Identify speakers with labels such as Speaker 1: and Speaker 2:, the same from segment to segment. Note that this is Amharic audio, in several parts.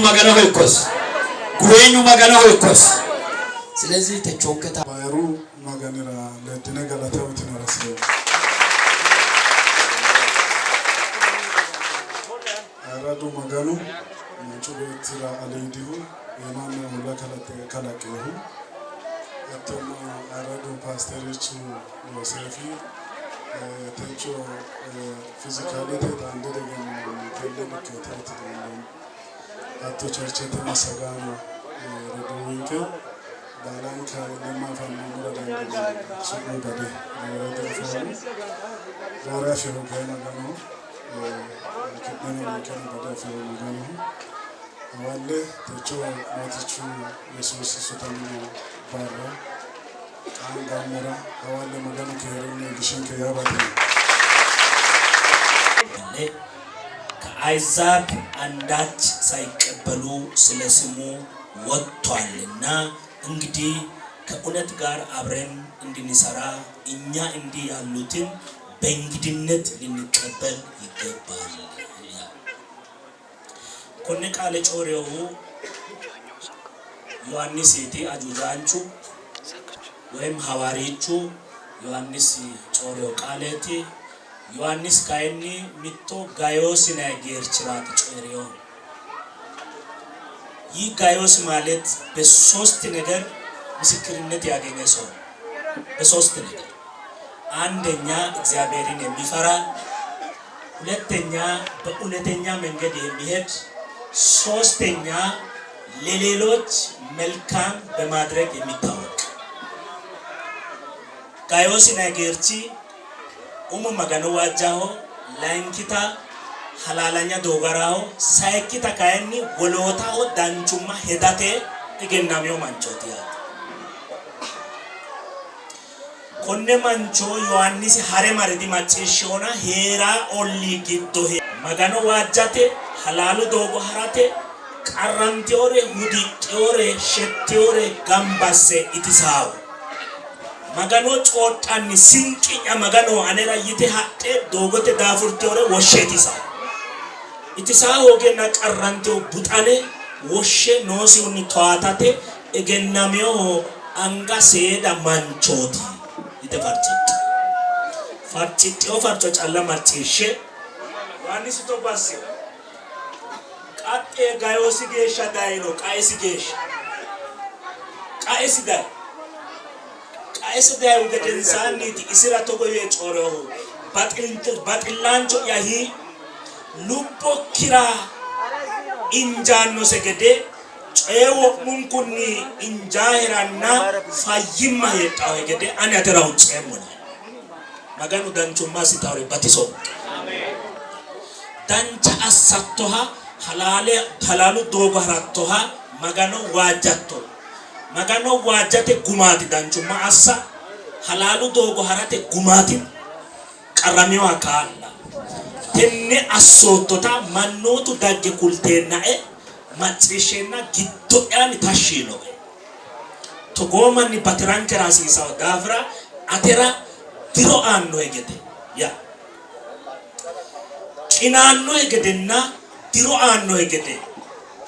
Speaker 1: magana hoykos guwenyu magana hoykos ስለዚህ ተቾከታ
Speaker 2: ባይሩ ማጋነራ ለድነ ገላታው ተነራስለ አራዱ ማጋኑ ጩቤትራ አለይዲሁ የማነ ሁላ ከላቀው አተማ አራዱ ፓስተሮች ዮሴፊ ተቾ ፊዚካሊቲ አንደ ደገን ተለለ ከተት አቶ ቸርቸተ ማሰጋኑ ረዱንከ ባላንካ ለማ ፈኑ ረዳንደ ሱቁ በደ ረዳፈኑ ዛራሽ ወገና ገኑ ከነነ ከነ በዳፈኑ ገኑ አዋለ ተቾ ማትቹ የሱስ ሱታኑ ባራ አንጋሙራ አዋለ መገኑ ከሄሩን ግሽንከ ያባተ
Speaker 1: ከአይዛብ አንዳች ሳይቀበሉ ስለስሙ ወጥቷልና እንግዲህ ከእውነት ጋር አብረን እንድንሰራ እኛ እንዲህ ያሉትን በእንግድነት ልንቀበል ይገባል። ኮነ ቃለ ጮሬው ዮሐንስ ይቲ አጁዛንቹ ወይም ሐዋሪቹ ዮሐንስ ጮሬው ቃለቲ ዮሐንስ ካይኒ ሚቶ ጋዮስ ናጌርችራት ጮሬው ይህ ጋዮስ ማለት በሶስት ነገር ምስክርነት ያገኘ ሰው በሶስት ነገር አንደኛ እግዚአብሔርን የሚፈራ ሁለተኛ በእውነተኛ መንገድ የሚሄድ ሶስተኛ ለሌሎች መልካም በማድረግ የሚታወቅ ጋዮስ ናጌርቺ magano wajaho lankita halalanya dogaraho saikita kayenni wolotaho danchuma hedate egennamiyo manchotiya konne mancho Yohannis hare maridi macishona hera olli giddo magano wajate halalu dogo harate qarrantiore hudiqiore shettiore gambasse itisawo magano cootani sinqinya magano anera yite hatte dogote dafurtore woshetisa itisa hogena qarrante butane woshe nosi uni toatate egennamiyo anga seeda manchoti ite farchiti o farcho challa marchishe wani sito basi qatte gayosi gesha daino qaisi gesha qaisi dai አይስዳው ገደንሳኒት ኢስራ ተጎየ ጮረው ባጥላንቾ ያሂ ሉቦ ኪራ ኢንጃኖ ሰገደ ጨው ሙንኩኒ ኢንጃይራና ፋይማ የጣው ገደ አናተራው ጨሞና ማጋኑ ዳንቾማ ሲታውሪ ባቲሶ አሜን ዳንቻ አሳቶሃ ሐላሉ ዶጋራቶሃ ማጋኑ ዋጃቶ magano wajate gumati danchuma assa halalu dogo harate gumati qaramiyo akalla tenne assotota mannotu dagge kultena macishena giddo yani tashino to gomani batiranke rasisa dafra atera diro anno egede ya kinanno egedenna diro anno egede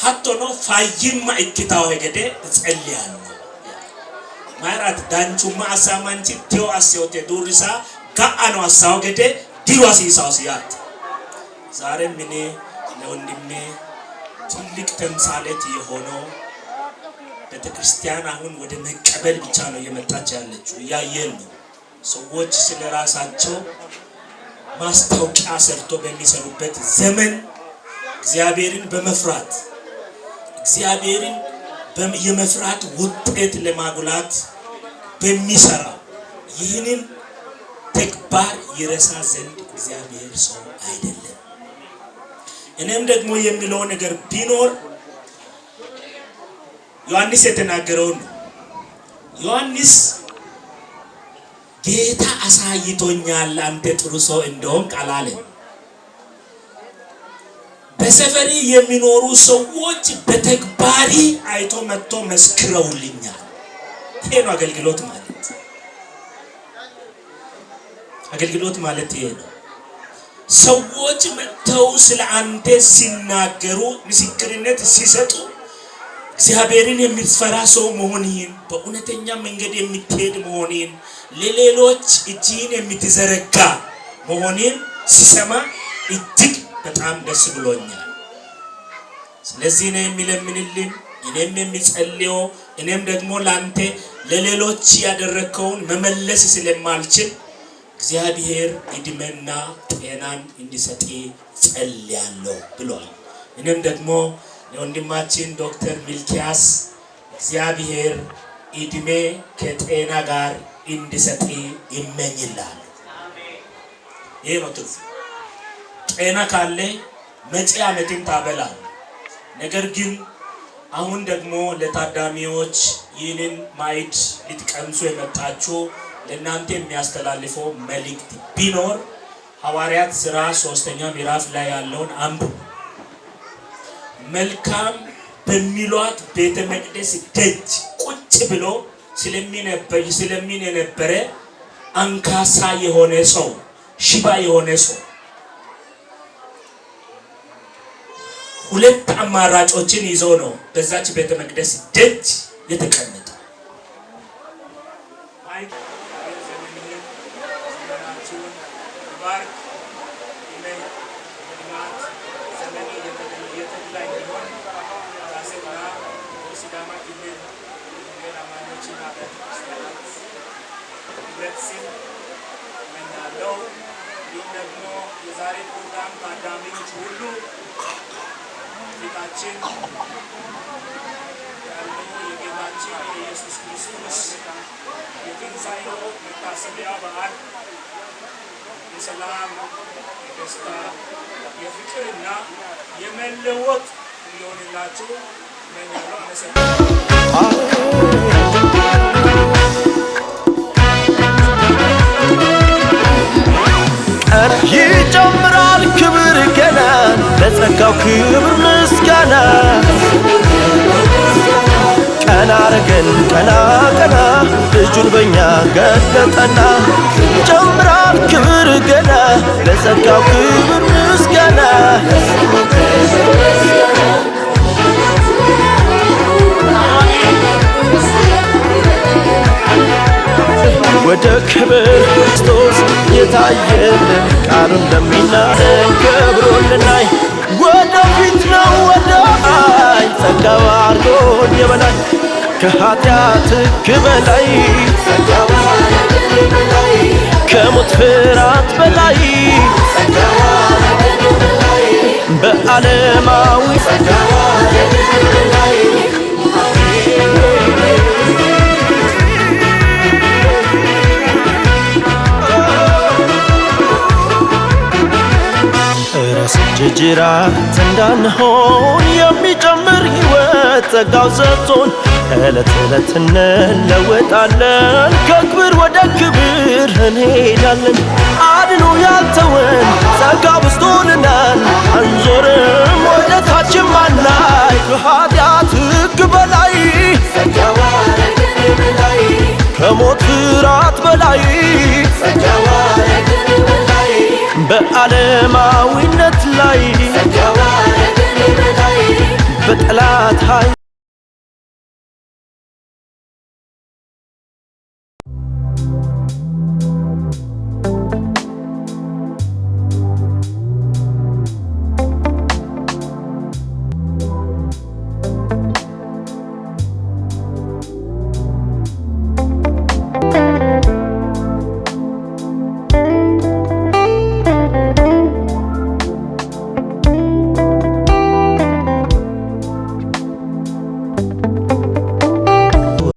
Speaker 1: hattono fayyimma ikkitaw egede ጸልያለሁ ማራት ዳንቹማ አሳማንቺ ቴው አስዮቴ ዱርሳ ጋአኖ አሳው ገደ ዲሩ አሲሳው ሲያት ዛሬ ምን ለወንድሜ ትልቅ ተምሳሌት የሆነው ቤተክርስቲያን አሁን ወደ መቀበል ብቻ ነው የመጣች ያለችው ያየን ነው ሰዎች ስለራሳቸው ማስታወቂያ ሰርቶ በሚሰሩበት ዘመን እግዚአብሔርን በመፍራት እግዚአብሔርን የመፍራት ውጤት ለማጉላት በሚሰራ ይህንን ተግባር ይረሳ ዘንድ እግዚአብሔር ሰው አይደለም እኔም ደግሞ የሚለው ነገር ቢኖር ዮሐንስ የተናገረው ዮሐንስ ጌታ አሳይቶኛል አንተ ጥሩ ሰው እንደሆን ቃላለ በሰፈሪ የሚኖሩ ሰዎች በተግባሪ አይቶ መጥቶ መስክረውልኛል ይሄ ነው አገልግሎት ማለት ይሄ ነው ሰዎች መጥተው ስለ አንተ ሲናገሩ ምስክርነት ሲሰጡ እግዚአብሔርን የምትፈራ ሰው መሆንህን በእውነተኛ መንገድ የምትሄድ መሆንህን ለሌሎች እጅህን የምትዘረጋ መሆንህን ሲሰማ እጅግ በጣም ደስ ብሎኛል። ስለዚህ ነው የሚለምንልኝ እኔም የሚጸልየው እኔም ደግሞ ላንተ ለሌሎች ያደረከውን መመለስ ስለማልችል እግዚአብሔር እድሜና ጤናን እንዲሰጥ ጸልያለሁ ብሏል። እኔም ደግሞ ለወንድማችን ዶክተር ሚልኪያስ እግዚአብሔር እድሜ ከጤና ጋር እንዲሰጥ ይመኝላል። ይሄ ነው ትርፉ። ጤና ካለ መጪ ዓመትን ታበላል። ነገር ግን አሁን ደግሞ ለታዳሚዎች ይህንን ማዕድ ልትቀምሱ የመጣችሁ ለእናንተ የሚያስተላልፈው መልእክት ቢኖር ሐዋርያት ሥራ 3ኛ ምዕራፍ ላይ ያለውን አንብቡ። መልካም በሚሏት ቤተ መቅደስ ደጅ ቁጭ ብሎ ስለሚን የነበረ አንካሳ የሆነ ሰው፣ ሽባ የሆነ ሰው ሁለት አማራጮችን ይዞ ነው በዛች ቤተ መቅደስ ደጅ የተቀመጠ። የዛሬ ፕሮግራም ታዳሚዎች ሁሉ ጌታችን ያለው የጌታችን የኢየሱስ ክርስቶስ የትንሣኤው መታሰቢያ በዓል የሰላም፣ የደስታ፣ የፍቅርና የመለወጥ እንዲሆንላችሁ እመኛለሁ። አመሰግናለሁ።
Speaker 3: ይጨምራል ክብር ገና ለጸጋው ክብር ምስጋና ቀና አረገን ቀና ቀና እጁን በእኛ ገለጠና ይጨምራል ክብር ገና ለጸጋው ክብር ምስጋና ወደ ክብር ክርስቶስ የታየልን ቃሉ እንደሚናገር ክብሩንናይ ወደፊት ነው ወደ ላይ ጸጋው አርጎን የበላይ ከኃጢአት ሕግ በላይ ከሞት ፍርሃት በላይ በዓለማዊ ጅራት እንዳንሆን የሚጨምር ሕይወት ጸጋው ሰጥቶን ዕለት ዕለት እንለወጣለን ከክብር ወደ ክብር እንሄዳለን። አድኖ ያልተወን ጸጋው በዝቶልናል አንዞርም ወደ ታችም አናይ ከኃጢአት ሕግ በላይ ከሞት ፍርሃት በላይ በዓለማዊነት ላይ በጠላት ኃይል